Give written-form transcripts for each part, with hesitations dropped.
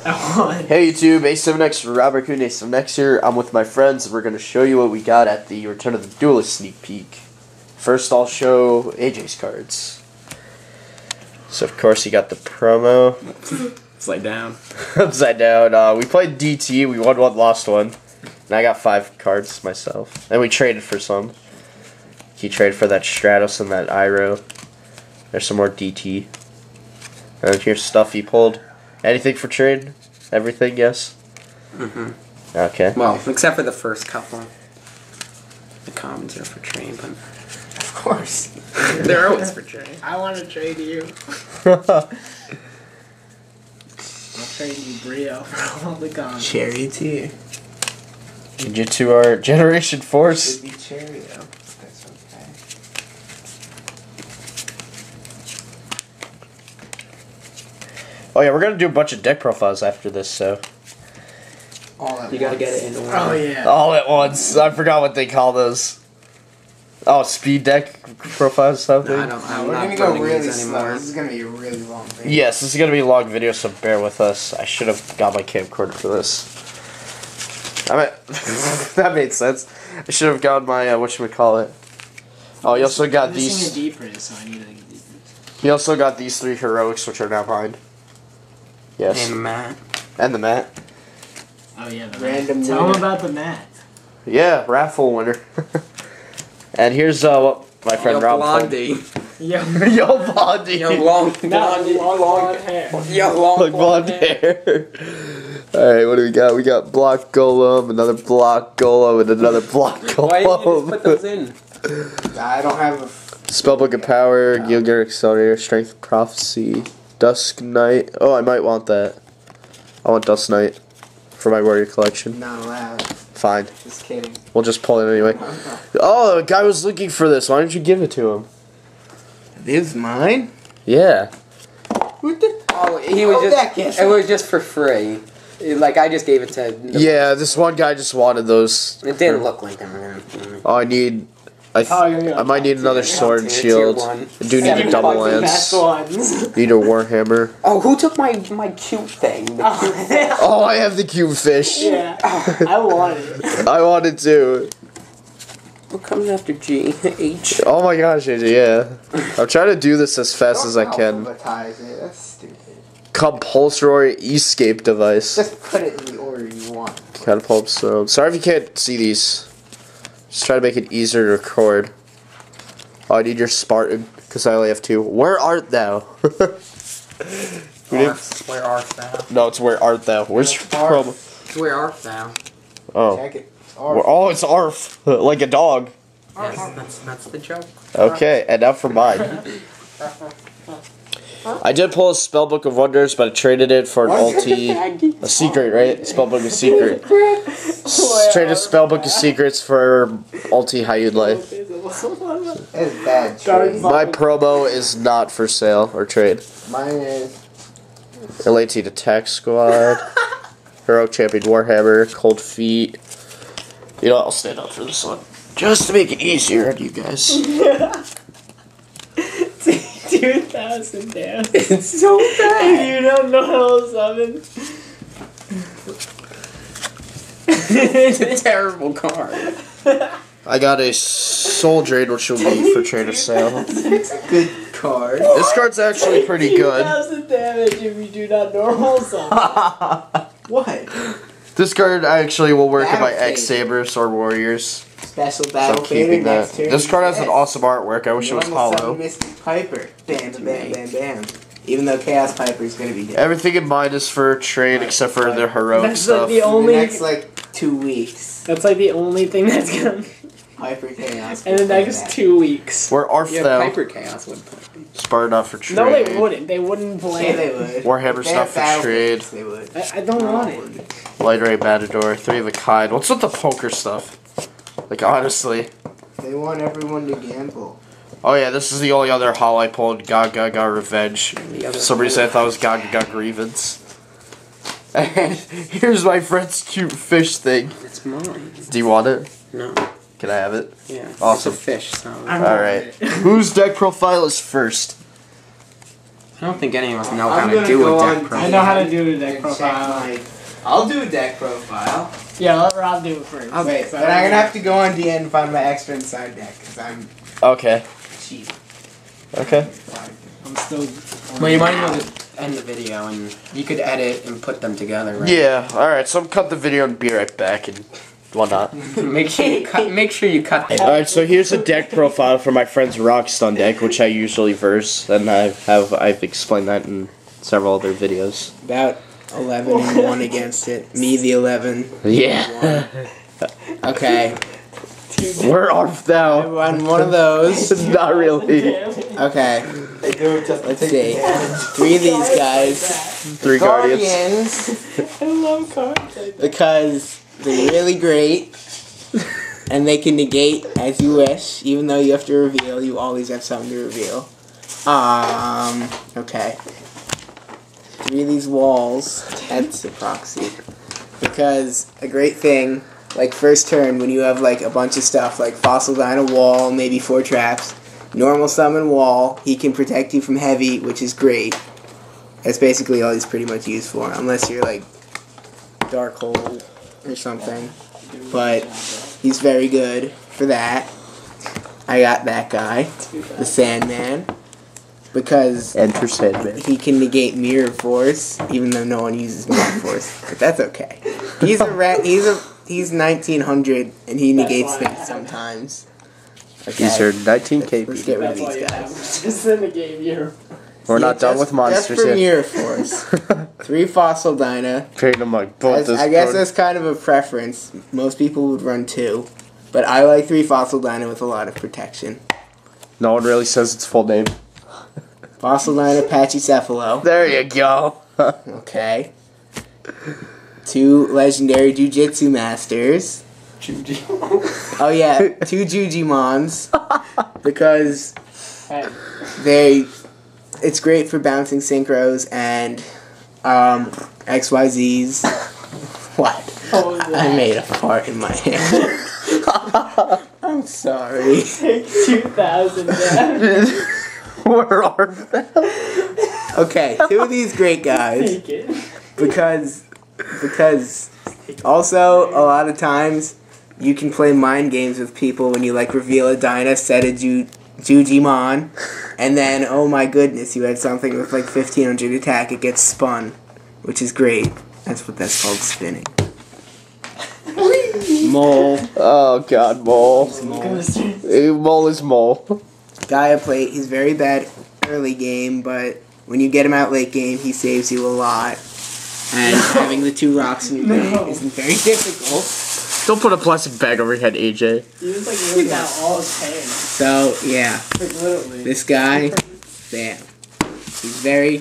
Hey YouTube, A7X Robert Kuhn, A7X here. I'm with my friends and we're going to show you what we got at the Return of the Duelist sneak peek. First I'll show AJ's cards. So of course you got the promo. Upside down. Upside down. We played DT, we won one, lost one. And I got 5 cards myself. And we traded for some. He traded for that Stratos and that Iro. There's some more DT. And here's stuff he pulled. Anything for trade? Everything, yes? Mm-hmm. Okay. Well, except for the first couple. The commons are for trade, but... Of course. They're always for trade. I want to trade you. I'll trade you Brio for all the commons. Cherry tea. Lead you to our Generation Force. Should be Cheerio. That's okay. Oh yeah, we're gonna do a bunch of deck profiles after this, so. All at You gotta once. get it in order. Oh yeah. All at once. I forgot what they call those. Oh, speed deck profiles, something? No, I'm We're not gonna go running really these slow. anymore. This is gonna be a really long video. Yes, this is gonna be a long video, so bear with us. I should have got my camcorder for this. I mean, that made sense. I should have gotten my, whatchamacallit. Oh, you also got I'm these. missing a deeper, so I need a deeper. You also got these 3 heroics, which are now mine. Yes. And Matt. And the mat. Oh yeah, the Random mat. Tell them winner. about the mat. Yeah, raffle winner. And here's what my friend Yo, Rob Blondie. Yo, pulled. Yo, Blondie. Yo, long not blonde. long blonde hair. Yo, long Like blonde hair. Alright, what do we got? We got Block Golem, another Block Golem, and another Block Why didn't you just put those Golem. in? I don't have a. Spellbook of Power, Gilgar Accelerator, Strength of Prophecy, Dusk Knight. Oh, I might want that. I want Dusk Knight for my warrior collection. Not allowed. Fine. Just kidding. We'll just pull it anyway. Oh, the guy was looking for this. Why didn't you give it to him? This is mine? Yeah. What the? Oh, he was that just. guess? It was just for free. Like I just gave it to. Yeah, this one guy just wanted those. It didn't look like him. Oh, I need. I might need another sword and Tier shield. one. I do need a 7 double bucks Best lance. ones. Need a warhammer. Oh, who took my cute thing? The cute thing. Oh, I have the cube fish. Yeah, I want it. I wanted to. What comes after G? H. Oh my gosh, AJ, yeah. I'm trying to do this as fast as I can. Alphabetize it. That's stupid. Compulsory escape device. Just put it in the order you want. Catapult stone. Sorry if you can't see these. Just try to make it easier to record. Oh, I need your Spartan, because I only have 2. Where art thou? Where art thou? No, it's where art thou. Where's your promo? Where art thou? Oh. Check it. Oh, it's Arf. Like a dog. Yes, that's the joke. Okay, and now for mine. I did pull a Spellbook of Wonders, but I traded it for an ulti. A secret, right? Spellbook of Secret. Traded a Spellbook of Secrets for ulti how you'd like. That's bad trade. My promo is not for sale or trade. Mine is. Elite Attack Squad. Heroic Champion Warhammer. Cold Feet. You know, I'll stand up for this one. Just to make it easier on you guys. 2,000 damage. It's so bad. You don't know how to summon. It's a terrible card. I got a Soul Drain, which will be for trade or sale. It's a good card. This card's actually pretty good. 2,000 damage if you do not normal summon. What? This card actually will work in my Battle X Sabers or Warriors. Special So battle I'm keeping that. next turn. This card has an awesome artwork. I wish it was hollow. Mystic Piper. Bam, bam, bam, bam. Even though Chaos Piper is gonna be dead. Everything in mine is for trade except for the heroic That's like stuff. the In the only. next like 2 weeks. That's like the only thing that's gonna. Hyper Chaos. In the next 2 weeks. Where Arf Yeah, thou? Piper Chaos would play. Spartan not for trade. No, they wouldn't. They wouldn't play. Yeah, they would. Warhammer's They not have for battle trade. books, They would. I don't want it. Light Ray Matador. 3 of a kind. What's with the poker stuff? Like, honestly. They want everyone to gamble. Oh yeah, this is the only other holo I pulled. Gaga Revenge. For some reason I thought it was Gaga Grievance. And here's my friend's cute fish thing. It's mine. Do you want it? No. Can I have it? Yeah. Awesome. It's a fish, so. I want Alright. it. Whose deck profile is first? I don't think any of us know I'm how to gonna do go a deck on- profile. I know how to do a deck Check profile. my- I'll do a deck profile. Yeah, let Rob do it first. Wait, but I'm gonna have to go on DN and find my extra inside deck because I'm Okay. cheap. Okay. I'm still. Well, you might as well just end the video and you could edit and put them together, right? Yeah. All right. So I'm cut the video and be right back and whatnot. Make sure you cut. Make sure you cut. All right. So here's a deck profile for my friend's Rockstun deck, which I usually verse, and I've explained that in several other videos. About 11 and 1 against it. Me the 11. Yeah. Okay. We're off I now. run one of those. Not really. Okay. Let's see. 3 of these guys. 3 Guardians. I love cards like that. Because they're really great. And they can negate as you wish. Even though you have to reveal, you always have something to reveal. Okay. 3 of these walls. That's a proxy. Because a great thing, like first turn, when you have like a bunch of stuff, like Fossil Dino wall, maybe 4 traps, normal summon wall, he can protect you from heavy, which is great. That's basically all he's pretty much used for, unless you're like Dark Hole or something. But he's very good for that. I got that guy, the Sandman, because Enter Sandman. he can negate Mirror Force, even though no one uses Mirror Force. But that's okay. He's 1900 and he negates things sometimes. Okay. These are 19k Let's people. get rid of That's all these you guys. have. Just in the game here. We're Yeah, not done just- with monsters Just for yet. Mirror Force. 3 Fossil Dyna. Paid him like both I guess that's kind of a preference. Most people would run 2. But I like 3 Fossil Dyna with a lot of protection. No one really says its full name. Fossil Dyna Pachycephalo. There you go. Okay. 2 Legendary Jujitsu Masters. Oh yeah, 2 Jujimons. Because it's great for bouncing synchros and XYZs. What? What was I that? made a fart in my hand. I'm sorry. Take 2,000 damage. We're armed. Okay, 2 of these great guys. Take it. Because also a lot of times you can play mind games with people when you like reveal a Dyna, set a Jujimon, and then oh my goodness, you had something with like 1500 attack, it gets spun, which is great. That's what that's called, spinning. Mole. Oh god, Mole. Mole. Mole is Mole. Gaia plate, he's very bad early game, but when you get him out late game, he saves you a lot. And having the 2 rocks in your bank isn't very difficult. Don't put a plastic bag over your head, AJ. He was like losing out all his pain. So, yeah. Like literally. This guy, bam. He's very,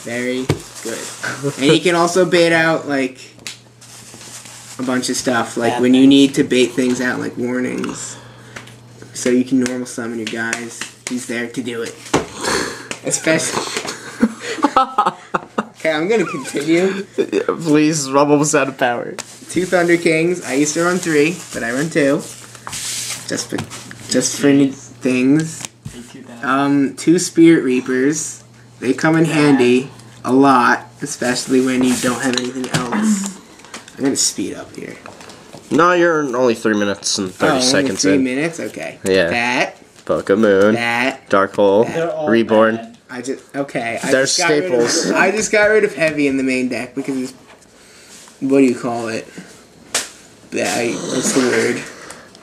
very good. And he can also bait out, like, a bunch of stuff. Like, when you need to bait things out, like warnings. So you can normal summon your guys. He's there to do it. Especially... Okay, I'm gonna continue. Please, I'm almost out of power. 2 Thunder Kings. I used to run 3, but I run 2. Just for new things. Take 2,000. 2 Spirit Reapers. They come in handy a lot, especially when you don't have anything else. I'm gonna speed up here. No, you're only 3 minutes and 30 seconds 3 in. minutes? Okay. Yeah. That. Book of Moon. That. Dark Hole. They're all Reborn. bad. Okay. They're just got rid of- staples. I just got rid of Heavy in the main deck because it's... What do you call it? What's the word?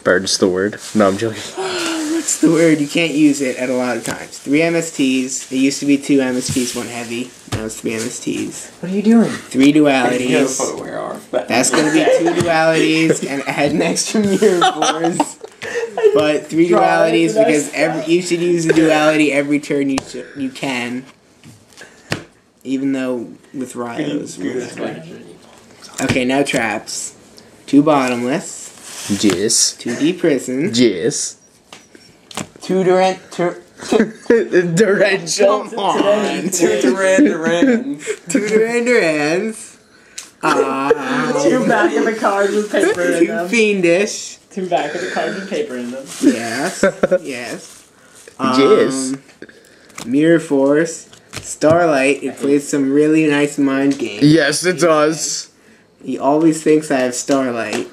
Bird's the word. No, I'm joking. What's the word? You can't use it at a lot of times. 3 MSTs. It used to be 2 MSTs, 1 heavy. Now it's 3 MSTs. What are you doing? 3 dualities. footwear off. That's gonna be 2 dualities and add an extra Mirror Force. But 3 dualities because you should use a duality every turn you can. Even though with Rio's. Okay, now traps. 2 bottomless. Yes. 2 deep prison. Yes. 2 Durant. Torrential. Come on. 2 Durans. 2 Duran Durans. 2 back of the cards with paper in 2 them. Fiendish. 2 back of the cards with paper in them. Yes. Yes. Yes. Mirror Force. Starlight, it plays some really nice mind games. Yes, it does. He always thinks I have Starlight.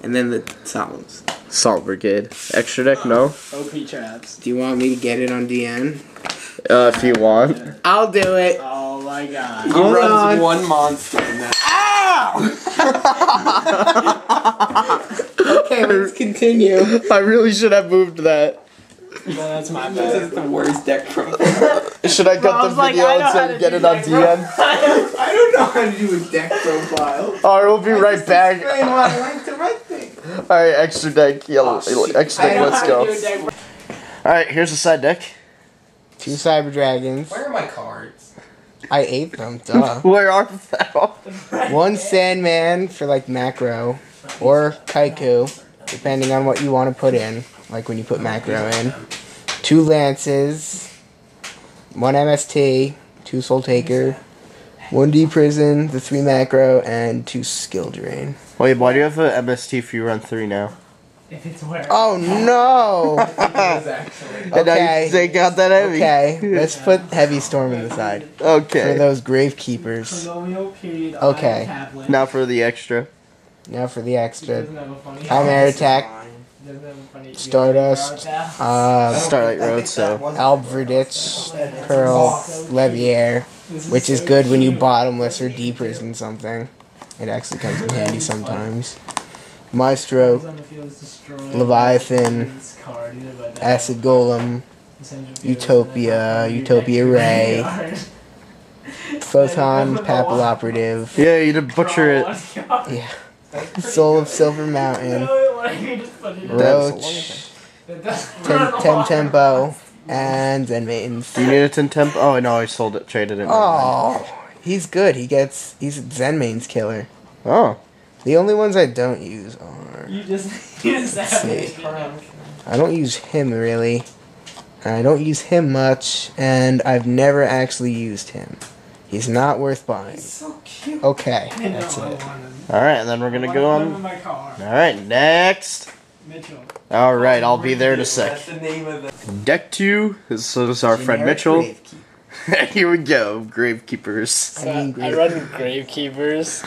And then the Solemns. Salt Brigade. Extra deck, no? OP traps. Do you want me to get it on DN? If you want. I'll do it. Oh my god. He Hold runs on. one monster in that. Okay, let's continue. I really should have moved that. No, that's my This bad. is the worst deck from. Should I cut I the was like, video I and know how say to get do it on that, DN? I don't know how to do a deck profile. Alright, we'll be right back. Explain what I like to write things. Alright, extra deck, yellow. Extra I deck, know let's How go. to do a deck- Alright, here's the side deck. 2 Cyber Dragons. Where are my cards? I ate them, duh. Where are they? 1 Sandman for like macro. Or Kaiku, depending on what you want to put in. Like when you put macro in. 2 Lances. 1 MST. 2 Soul Taker. 1 D Prison, the 3 macro, and 2 Skill Drain. Wait, why do you have an MST if you run 3 now? If it's where. Oh no! And now you take out that heavy. Okay, let's put Heavy Storm in the side. For Okay. those Gravekeepers. Okay. Now for the extra. Now for the extra. Chimera Attack, Stardust, Starlight Road, so. Alverditch, Pearl, Leviair, which is good when you bottomless or deep prison something. It actually comes in handy sometimes. Maestro, Leviathan, Acid Golem, Utopia, Utopia Ray, Photon, Papal Operative, Yeah, you did butcher it. yeah, Soul of Silver Mountain, Roach, Tempo, and Zen Maidens. Do you need a 10 temp? Oh, no, I sold it, traded it. Oh, he's good. He's a Zen Main's killer. Oh. The only ones I don't use are... You just have it. I don't use him really. I don't use him much, and I've never actually used him. He's not worth buying. So cute. Okay, that's it. Alright, and then we're gonna go on. My car. Alright, next. Mitchell. Alright, I'll be there in a sec. That's the name of the. Deck 2. This is our friend Mitchell. Here we go, Gravekeepers. So I run Gravekeepers.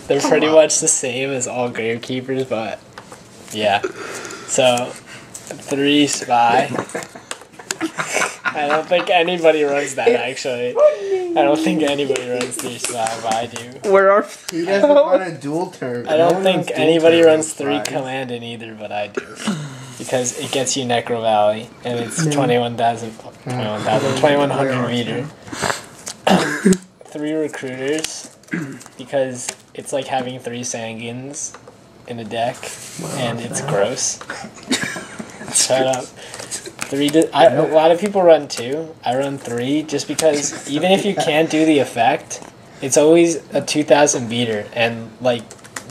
They're pretty much the same as all Gravekeepers, but yeah. So 3 Spy. I don't think anybody runs that actually. I don't think anybody runs 3 Spy, but I do. Where are. He doesn't run a dual turn. I don't think anybody runs 3 Command in either, but I do. Because it gets you Necro Valley, and it's 2100 meter. 3 Recruiters, because it's like having 3 Sanguines in a deck, and it's gross. Shut up. A lot of people run 2. I run 3 just because even if you can't do the effect, it's always a 2000 beater, and like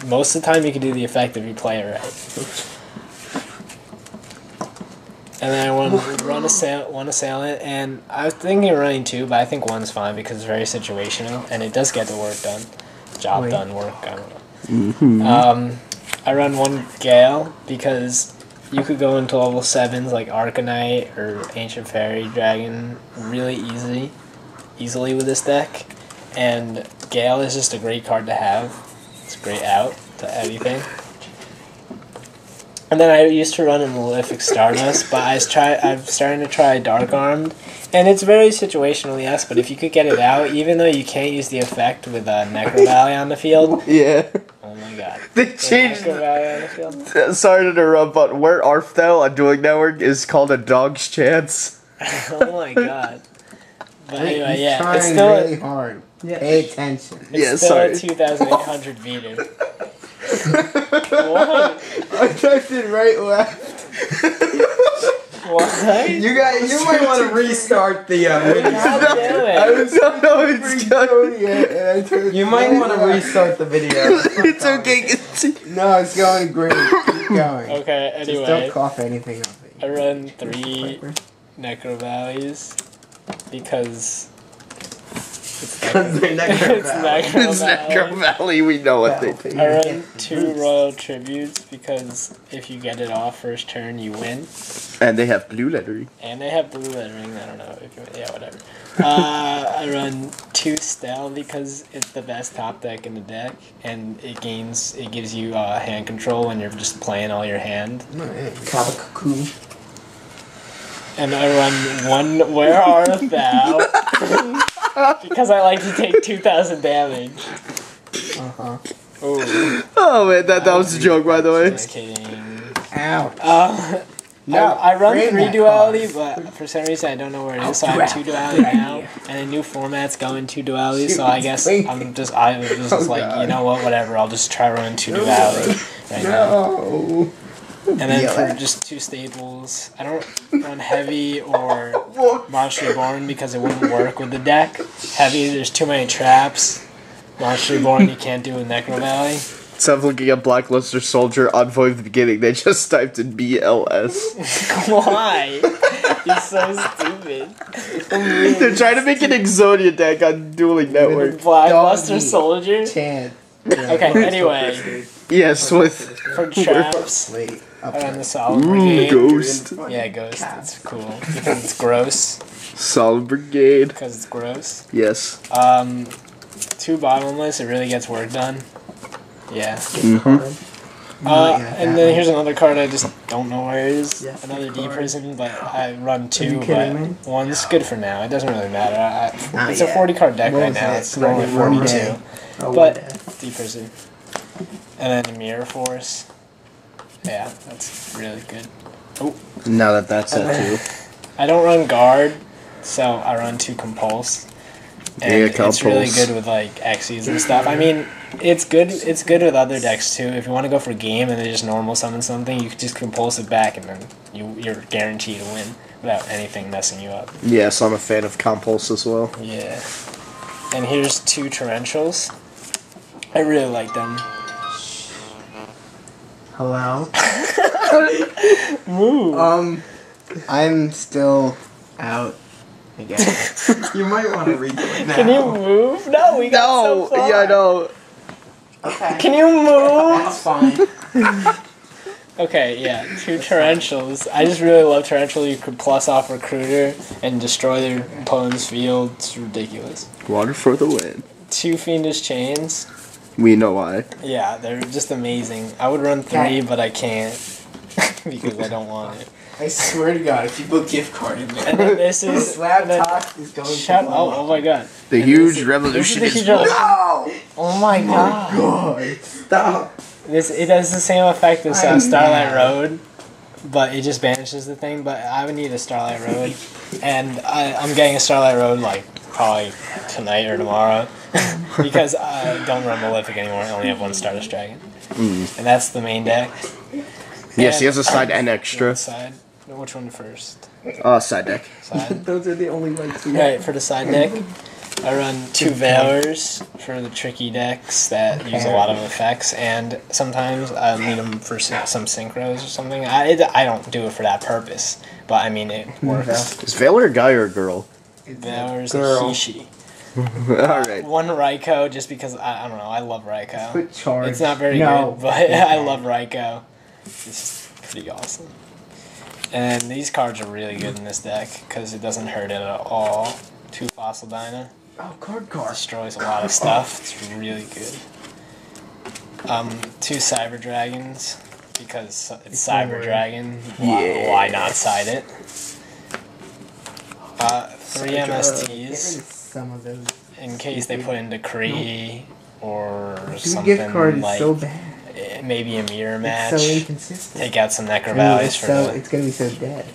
most of the time you can do the effect if you play it right. And then I want to run one assailant, and I was thinking of running 2, but I think 1's fine because it's very situational, and it does get the work done. Job done, work, I don't know. I run 1 Gale because you could go into level 7s like Arcanite or Ancient Fairy Dragon really easily with this deck, and Gale is just a great card to have. It's a great out to anything. And then I used to run a Malefic Stardust, but I'm starting to try Dark Armed, and it's very situational, yes, but if you could get it out, even though you can't use the effect with Necro Valley on the field, Yeah. oh my god. They With changed. Necro Valley on the field? Sorry to interrupt, but Where Art Thou on Dueling Network is called a dog's chance. Oh my god. But anyway, He's yeah, trying it's still, really hard. Pay attention. it's still a 2,800 meter. What? I typed it right left. What? You might want to restart the video. God damn it. I was No, it's good. and I turned You might want to restart the video. It's okay. No, it's going great. Keep going. Okay, Just anyway. don't cough anything up. I run 3 Necro Valleys because it's Because they're Necro It's Valley. Necro It's Necro Valley. We know what they do. I run 2 Royal Tributes because if you get it off first turn, you win. And they have blue lettering. And they have blue lettering. I don't know if yeah, whatever. I run 2 Stell because it's the best top deck in the deck, and it gives you hand control when you're just playing all your hand. Kabakaku. And I run 1 Where Art Thou? Because I like to take 2,000 damage. Oh man, that was a joke, by the way. Just kidding. Ow. No, I run frame 3 that duality, but for some reason I don't know where it is, so I have 2 duality Duel. now, and a new format's going 2 duality, so I guess Wait. I was just like, God. you know what, whatever, I'll just try running 2 duality right now. No. And then Yeah. for just 2 staples, I don't run heavy or Monster Reborn because it wouldn't work with the deck. Heavy, there's too many traps. Monster Reborn you can't do with Necro Valley. Instead of looking at Blackluster Soldier Envoy at the beginning, they just typed in BLS. Why? You're so stupid. They're trying to make an Exodia deck on Dueling Network. Blackluster Doggy. Soldier? Chant. Okay, anyway, Yes, with for traps, Wait. I run the Solid Ooh, Brigade. Ghost. Yeah, Ghost, it's cool. Because it's gross. Solid Brigade. Because it's gross. Yes. 2 Bottomless, it really gets work done. Yeah. Mm-hmm. And then here's another card I just don't know where it is. Yeah, Another D card. prison, but I run 2, kidding but me? 1's good for now. It doesn't really matter. Not It's a yet. 40 card deck What right was now. it? It's only One 42. day. But D prison. And then Mirror Force. Yeah, that's really good. Now that's it too. I don't run guard, so I run 2 Compulse. And Yeah, it's really Compulse. good with like Xyz and stuff. I mean, it's good with other decks too. If you want to go for game and they just normal summon something, you can just Compulse it back and then you're guaranteed to win without anything messing you up. Yes, I'm a fan of Compulse as well. Yeah. And here's 2 Torrentials. I really like them. Hello? Move. I'm still out again. You might want to redo it now. Can you move? No, we got so far. yeah, no. Okay. Can you move? That's fine. Okay, yeah, 2 Torrentials. I just really love Torrential. You could plus off Recruiter and destroy their opponent's field. It's ridiculous. Water for the win. 2 Fiendish Chains. We know why. Yeah, they're just amazing. I would run 3, but I can't because I don't want it. I swear to God, if you put gift card in there, And then this is this laptop is going shut to up! Oh my god! The And huge this revolution is the is huge born. No! Oh my god! God, stop. It has the same effect as I'm Starlight mad. Road, but it just banishes the thing. But I would need a Starlight Road, and I'm getting a Starlight Road like probably tonight or tomorrow because I don't run Malefic anymore. I only have 1 Stardust Dragon, and that's the main deck. Yes, he has a side and extra. Side. Which one first? Side deck. Side. Those are the only ones we Right, for the side deck, I run 2 Veilers for the tricky decks that use a lot of effects, and sometimes I need them for some synchros or something. I don't do it for that purpose, but I mean, it works. Is Valor a guy or a girl? Veilers Girl. a he-she. Alright. 1 Raikou, just because, I don't know, I love Raikou. Put charge. It's not very No. good, but I love Raikou. It's just pretty awesome. And these cards are really good in this deck because it doesn't hurt it at all. 2 Fossil Dyna. Oh, card. Destroys a lot of stuff. It's really good. 2 Cyber Dragons because it's Cyber Dragon. Why not side it? 3 MSTs Some of those. in case they put into Kree or Two something gift card is like so bad. maybe a mirror match. It's so inconsistent. Take out some Necro I mean, Valleys it's for so, the it's gonna be so dead.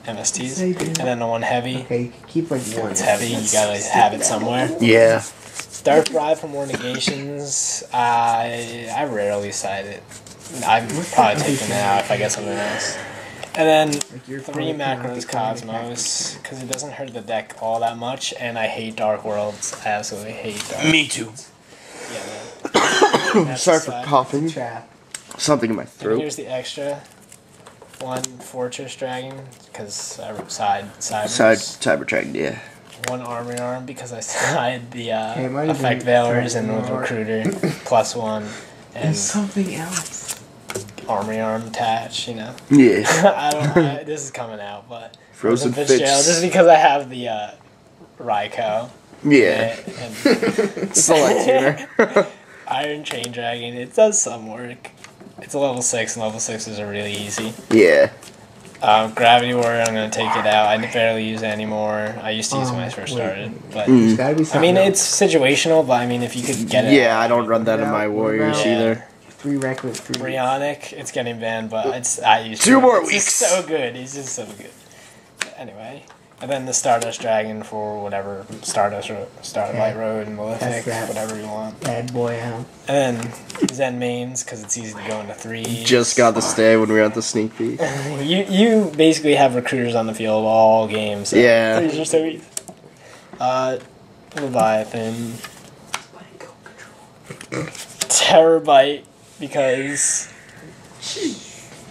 MSTs, Say and then the 1 heavy. Okay, you can keep like one. It's heavy. You gotta have it somewhere. Yeah. Dark Bribe for more negations. I rarely side it. I'm probably taking it out if I get something else. And then Like your 3 Macros Cosmos because it doesn't hurt the deck all that much, and I hate Dark Worlds. I absolutely hate Dark. Me too. Yeah, man. That's Sorry the for side. coughing. Trap. Something in my And throat. here's the extra 1 Fortress Dragon because side. Cyber Dragon, yeah. one army arm because I had the Hey, might have effect been veilers and with more. recruiter +1 and There's something else. army arm attach. You know. Yeah. This is coming out, but Frozen Fitzgerald, Fitz. just because I have the Raikou. Yeah. And Select tuner. Iron Chain Dragon. It does some work. It's a level 6, and level 6s are really easy. Yeah. Gravity Warrior, I'm gonna take it out. I barely use it anymore. I used to use it when I first started, but There's gotta be I something mean else. it's situational. But I mean, if you could get it, Yeah, I don't run that in my warriors Yeah. either. 3 reckless. 3 Brionic, it's getting banned, but I use 2 more it's weeks. Just so good. He's just so good. Anyway, and then the Stardust Dragon for whatever Starlight Road and Malefic, that. whatever you want. Bad boy out. And then Zen mains because it's easy to go into 3s. Just got to stay when we were at the sneak peek. You basically have recruiters on the field all games. So Yeah. 3s are so easy. Leviathan. Terabyte because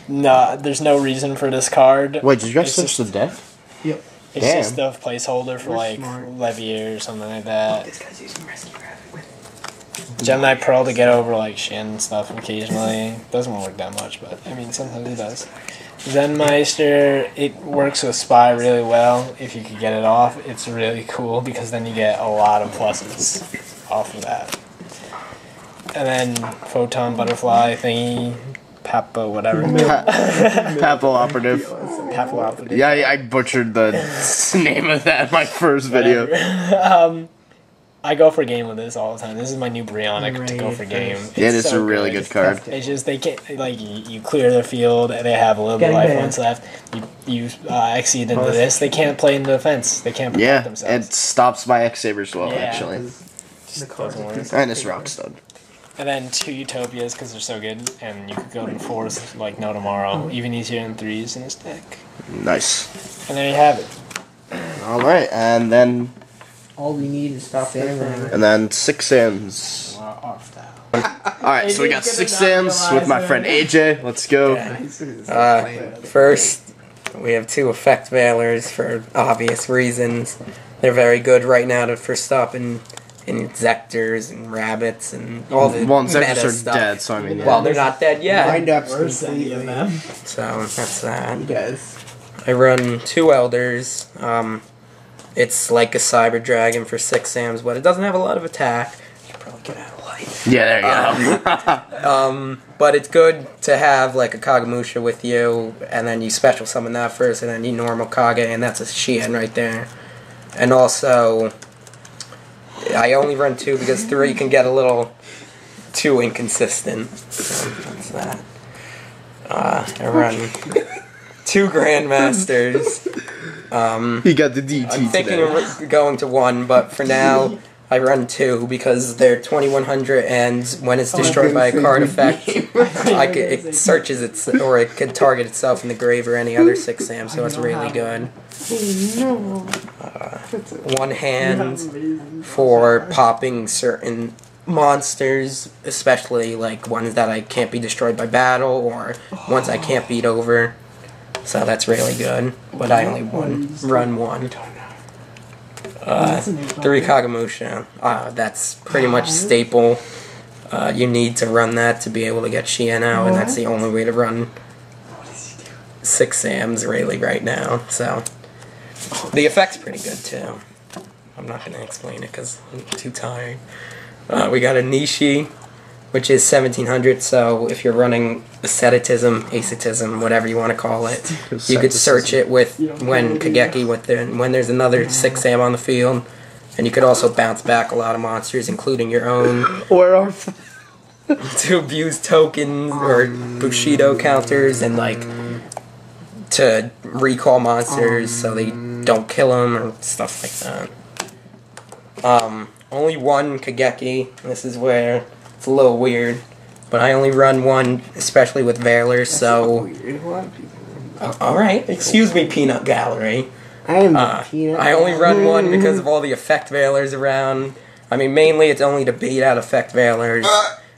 there's no reason for this card. Wait, did you guys It's switch just- the deck? Yep. It's Damn. just a placeholder for We're like smart. Levier or something like that. This guy's using Rescue Rabbit with. Gemini Pearl to get over like Shin stuff occasionally. Doesn't work that much, but I mean sometimes it does. Zenmeister, it works with Spy really well. If you could get it off, it's really cool because then you get a lot of pluses off of that. And then Photon Butterfly thingy, Papa whatever. Papal operative. Papa operative. Yeah, I butchered the name of that in my first video. I go for game with this all the time. This is my new Brionic to go for game. Yeah, It's this is so a really good card. It's just they can't like you clear their field. They have a little bit of life points left. You exceed into this. They can't play in the defense. They can't protect Yeah, it themselves. stops my X-Saber as well, Yeah. actually. The cards doesn't work. And it's rock stud. And then 2 Utopias because they're so good, and you could go to 4s like no tomorrow. Even easier than 3s in this deck. Nice. And there you have it. Alright, and then All we need is stop there. 6 Sims. Alright, so we got 6 Sims with my friend AJ. Let's go. First, we have 2 effect veilers for obvious reasons. They're very good right now for stopping insectors and rabbits and all the Well, meta insects are stuff. dead, so I mean, yeah. Well, they're not dead yet, Wind up Any of them? so that's that. He does. I run 2 elders. It's like a cyber dragon for 6 Sams, but it doesn't have a lot of attack. You should probably get out of light. Yeah, there you go. But it's good to have like a Kagamusha with you, and then you special summon that first, and then you normal Kage, and that's a Shien right there. And also, I only run 2 because 3 can get a little too inconsistent. So that's that. I run 2 Grandmasters. He got the DT I'm thinking today. of going to 1, but for now, I run 2 because they're 2100, and when it's destroyed by a card effect, it searches or it can target itself in the grave or any other 6 Sam, so it's really good. 1 hand for popping certain monsters, especially like ones that I can't be destroyed by battle or ones I can't beat over. So that's really good, but I only run 1. 3 Kagamusha. That's pretty much staple. You need to run that to be able to get Shien out, and that's the only way to run 6 Sams really right now. So the effect's pretty good too. I'm not going to explain it because I'm too tired. We got a Nishi, which is 1700, so if you're running asceticism, whatever you want to call it, you could search it with when Kageki when there's another 6 Sam on the field, and you could also bounce back a lot of monsters, including your own, Where are to abuse tokens or Bushido counters, and like to recall monsters so they don't kill them or stuff like that. Only 1 Kageki. This is where it's a little weird, but I only run 1, especially with Veilers, so... Alright, excuse me, Peanut Gallery. I am Peanut. I only run 1 because of all the effect Veilers around. I mean, mainly it's only to bait out effect Veilers,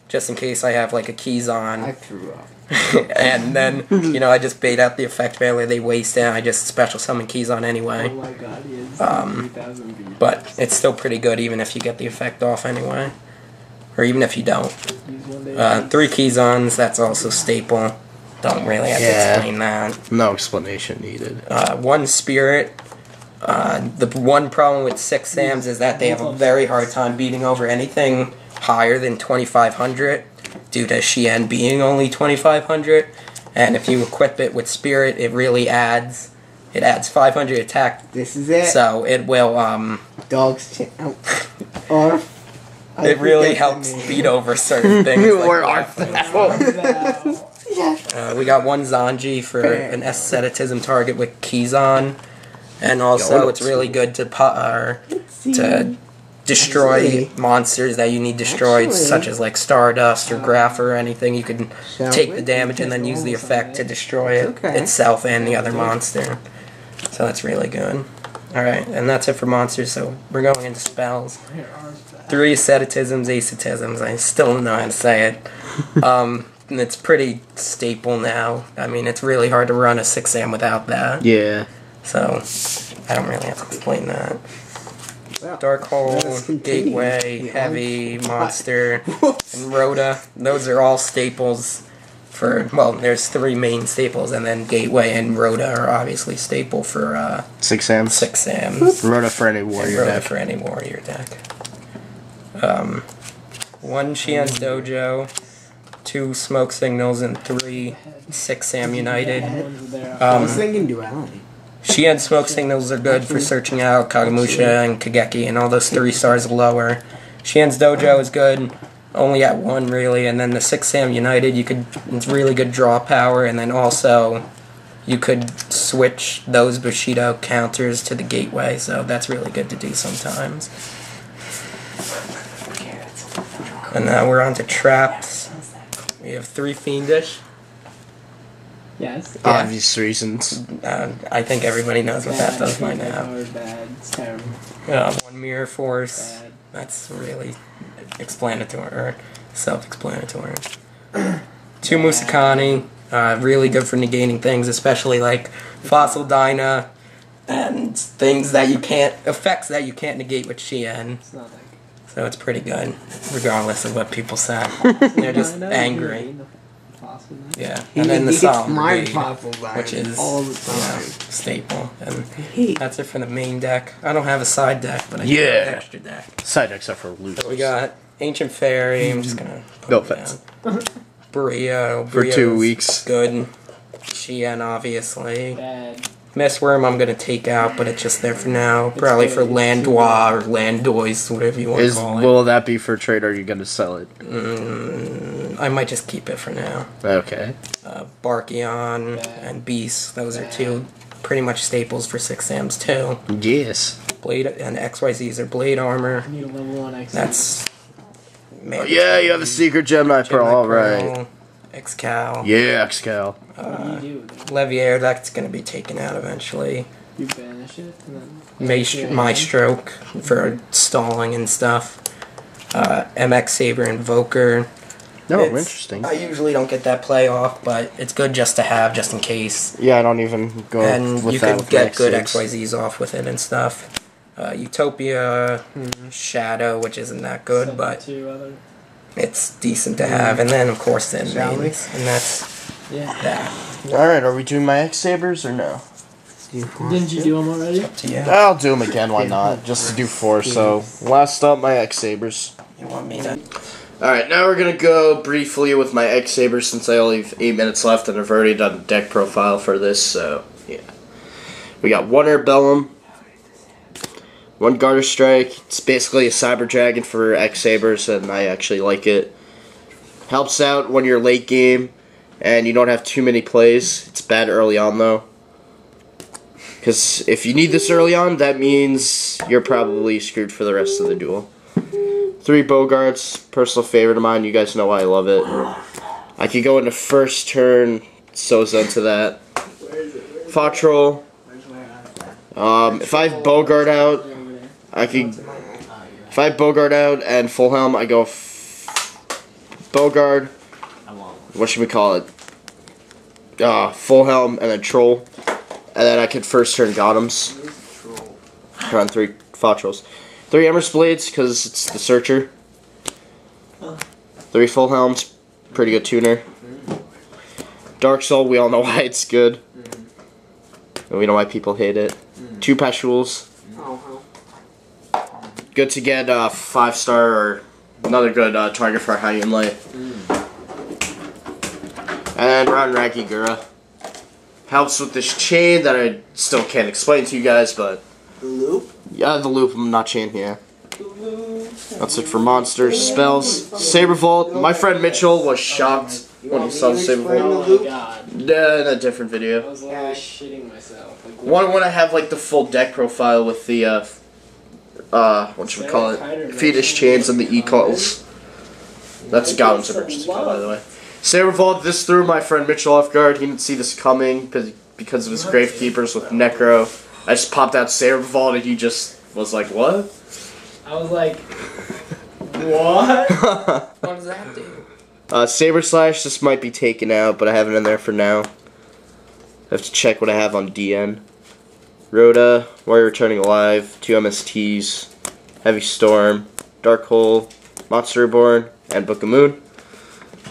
just in case I have, like, a I Keyzon. threw up. And then, you know, I just bait out the effect barrier, they waste it, and I just special summon keys on anyway. Oh my god, he is 3,000 beats. But it's still pretty good even if you get the effect off anyway. Or even if you don't. 3 keys-ons, that's also staple. Don't really have to explain that. No explanation needed. 1 spirit. The one problem with 6 Sams is that they have a very hard time beating over anything higher than 2,500 due to Shien being only 2,500. And if you equip it with spirit, it really adds... It adds 500 attack. This is it. So it will... Dogs. Or... It really helps beat over certain things. We got 1 Zanji for an asceticism target with keys on. And also, it's really good to destroy monsters that you need destroyed, such as like Stardust or Graph or anything. You can take the damage and then use the effect to destroy it itself and the other monster. So that's really good. Alright, and that's it for monsters, so we're going into spells. 3 asceticisms, ascetisms, I still don't know how to say it. And it's pretty staple now. I mean, it's really hard to run a 6-am without that. Yeah. So, I don't really have to explain that. Dark Hole, Gateway, Heavy, Monster, and Rhoda. Those are all staples for, well, there's 3 main staples, and then Gateway and Rhoda are obviously staple for 6 Sams. 6 Sams. Rhoda for any warrior Rhoda deck. for any warrior deck. 1 Shien's Dojo, 2 Smoke Signals, and 3 6 Sam United. I was thinking duality. Shien Smoke Signals are good for searching out Kagemusha and Kageki and all those 3 stars lower. Shien's Dojo is good, only at 1 really, and then the 6 Sam United, it's really good draw power, and then also you could switch those Bushido counters to the Gateway, so that's really good to do sometimes. And now we're on to traps. We have 3 Fiendish. Yes. Yeah. Obvious reasons. I think everybody knows what that does by now. Bad. It's terrible. 1 Mirror Force. Bad. That's really explanatory, or self-explanatory. 2 Musakani. Really good for negating things, especially like Fossil Dyna and things that you can't, effects that you can't negate with Shien. It's not like... So it's pretty good, regardless of what people say. They're just angry. Yeah, and then the Solemn Brigade, which is staple. And that's it for the main deck. I don't have a side deck, but I do have an extra deck. Side decks are for loot. So we got Ancient Fairy. I'm just gonna put No it offense. down. Brio. For 2 weeks. Good. Shien, obviously. Bad. Mistworm I'm gonna take out, but it's just there for now. Probably for Landois or Landois, whatever you want to call it. Will that be for trade, or are you going to sell it? I might just keep it for now. Okay. Barkion and Beast, those are 2 pretty much staples for 6 Sams too. Yes. Blade and XYZs are Blade Armor. I need a level 1 X. That's... Oh, yeah, you have a Secret Gemini Pearl, alright. X-Cal. Yeah, Excal. What do you do? Leviair, that's going to be taken out eventually. You banish it and then... Maestro for stalling and stuff. MX Saber Invoker. No, interesting. I usually don't get that play off, but it's good just to have, just in case. Yeah, I don't even go And with you that could with get good X6. XYZs off with it and stuff. Utopia, Shadow, which isn't that good, but it's decent to have. And then, of course, then mains. And that's that. Alright, are we doing my X-Sabers or no? Didn't you do them already? Up to you. I'll do them again, why not? Just to do 4, so last up, my X-Sabers. You want me to... Alright, now we're gonna go briefly with my X-Sabers since I only have 8 minutes left and I've already done a deck profile for this, so yeah. We got 1 Herbellum, 1 Garter Strike. It's basically a Cyber Dragon for X-Sabers and I actually like it. Helps out when you're late game and you don't have too many plays. It's bad early on though. Because if you need this early on, that means you're probably screwed for the rest of the duel. 3 Bogarts, personal favorite of mine. You guys know why I love it. I could go into first turn, so into that. Fautrol. If I have Bogart out, I could. If I have Bogart out and Full Helm, I go Bogart. What should we call it? full helm, and then troll. And then I could first turn Gotham's. Run 3 Fautrolls. 3 Emerald Blades, because it's the Searcher. 3 full helms, pretty good tuner. Dark Soul, we all know why it's good. And we know why people hate it. 2 Pashules. Good to get 5-star or another good target for High and Light. And Ron Rakigura. Helps with this chain that I still can't explain to you guys, but... The loop? Yeah, the loop, not chain, yeah. That's it for monsters. Spells. Saber Vault. My friend Mitchell was shocked when he saw the Saber Vault. Oh my god. In a different I video. was literally shitting myself. Like, One when I have like the full deck profile with the what should we call it? Fetus chains and the e-calls. That's Gotham's emergency call, by the way. Saber Vault, this threw my friend Mitchell off guard. He didn't see this coming because of his Gravekeepers with Necro. I just popped out Saber Vault and he just was like, what? I was like, what? What does that do? Saber Slash, this might be taken out, but I have it in there for now. I have to check what I have on DN. Rhoda, Warrior Returning Alive, 2 MSTs, Heavy Storm, Dark Hole, Monster Reborn, and Book of Moon.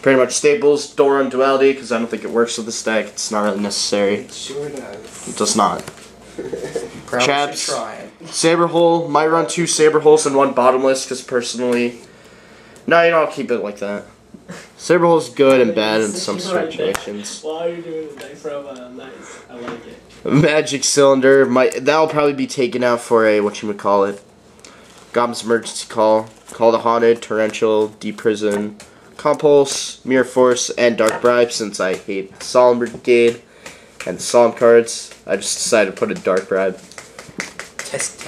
Pretty much staples. Don't run Duality because I don't think it works with this deck. It's not really necessary. It sure does. It does not. Probably Chaps, should try it. Saber Hole, might run 2 Saber Holes and 1 Bottomless because personally... No, you know, I'll keep it like that. Saber Hole's good and bad in some situations. Why are you doing the deck profile? Nice. I like it. Magic Cylinder, that'll probably be taken out for a, whatchamacallit, Gotham's Emergency Call, Call the Haunted, Torrential, Deep Prison, Compulse, Mirror Force, and Dark Bribe, since I hate Solemn Brigade and the Solemn cards. I just decided to put a Dark Bribe. Test.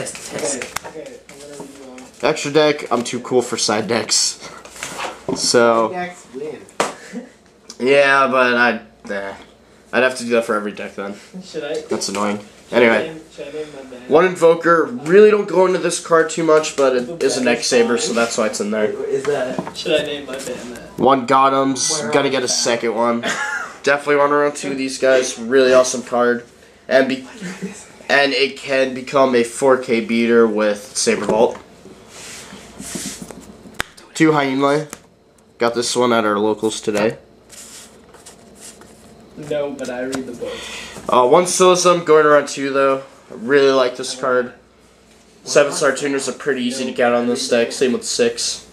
Okay, I'm gonna read you all. Extra deck, I'm too cool for side decks. So, Decks win. yeah, but I'd have to do that for every deck then. Should I? That's annoying. Anyway, Should I name my band? 1 Invoker, really don't go into this card too much, but it is an X-Saber, so that's why it's in there. Is that? Should I name my band that? 1 Gotham's, gonna get a second one. Definitely want to run 2 of these guys. Really awesome card, and it can become a 4K beater with Saber Vault. 2 Hyunlei. Got this one at our locals today. No, but I read the book. 1 Silism, going around 2 though. I really like this card. 7-star tuners are pretty easy to get on this deck. Same with 6.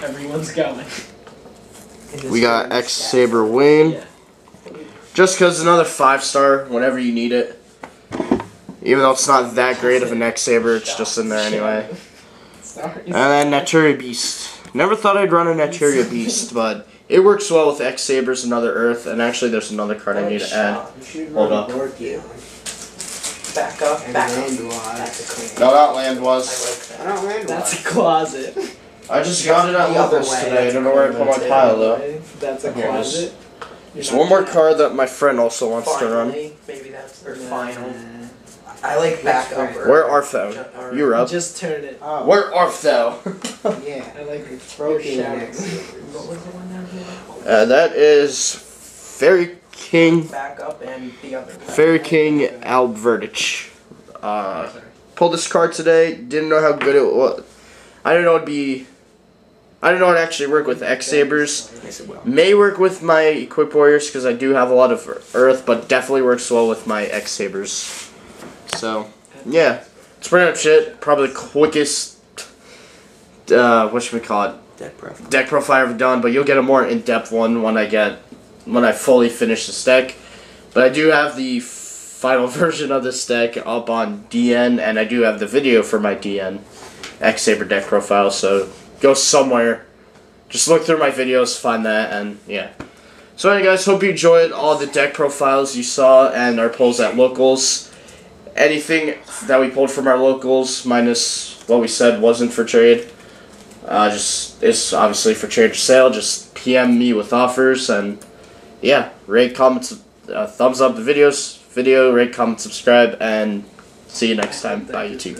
Everyone's going. We got X-Saber Wayne. Yeah. Just because another 5-star whenever you need it. Even though it's not that great of an X-Saber, it's just in there anyway. Sorry. And then Naturia Beast. Never thought I'd run a Naturia Beast, but it works well with X-Sabers and Other Earth. And actually, there's another card I need to add. Hold up. Back up. And Back up. land was. That's a No, not Land I was. like I that. don't land That's was. a closet. I just got it at The other locals way. today. I don't know where I put my pile though. That's a Here it is. closet. There's one more card that my friend also wants to run. Finally, maybe that's their final. I like back up. Where art thou? You're up. Just turn it. Oh, Where art thou? yeah. I like it. Broken Your next. What was the one down here? That is Fairy King. Back up and the other. Fairy King Albertich. Pulled this card today. Didn't know how good it was. I didn't know it'd actually work with X-Sabers. Yes, it will. May work with my Equip Warriors because I do have a lot of Earth, but definitely works well with my X-Sabers. So, yeah. That's pretty much it. Probably the quickest, deck profile I've ever done, but you'll get a more in-depth one when I fully finish this deck. But I do have the final version of this deck up on DN, and I do have the video for my DN X-Saber deck profile, so go somewhere. Just look through my videos, find that, and yeah. So anyway guys, hope you enjoyed all the deck profiles you saw and our pulls at locals. Anything that we pulled from our locals, minus what we said wasn't for trade, it's obviously for trade or sale. Just PM me with offers, and yeah, rate, comment, thumbs up the video, rate, comment, subscribe, and see you next time. Bye YouTube.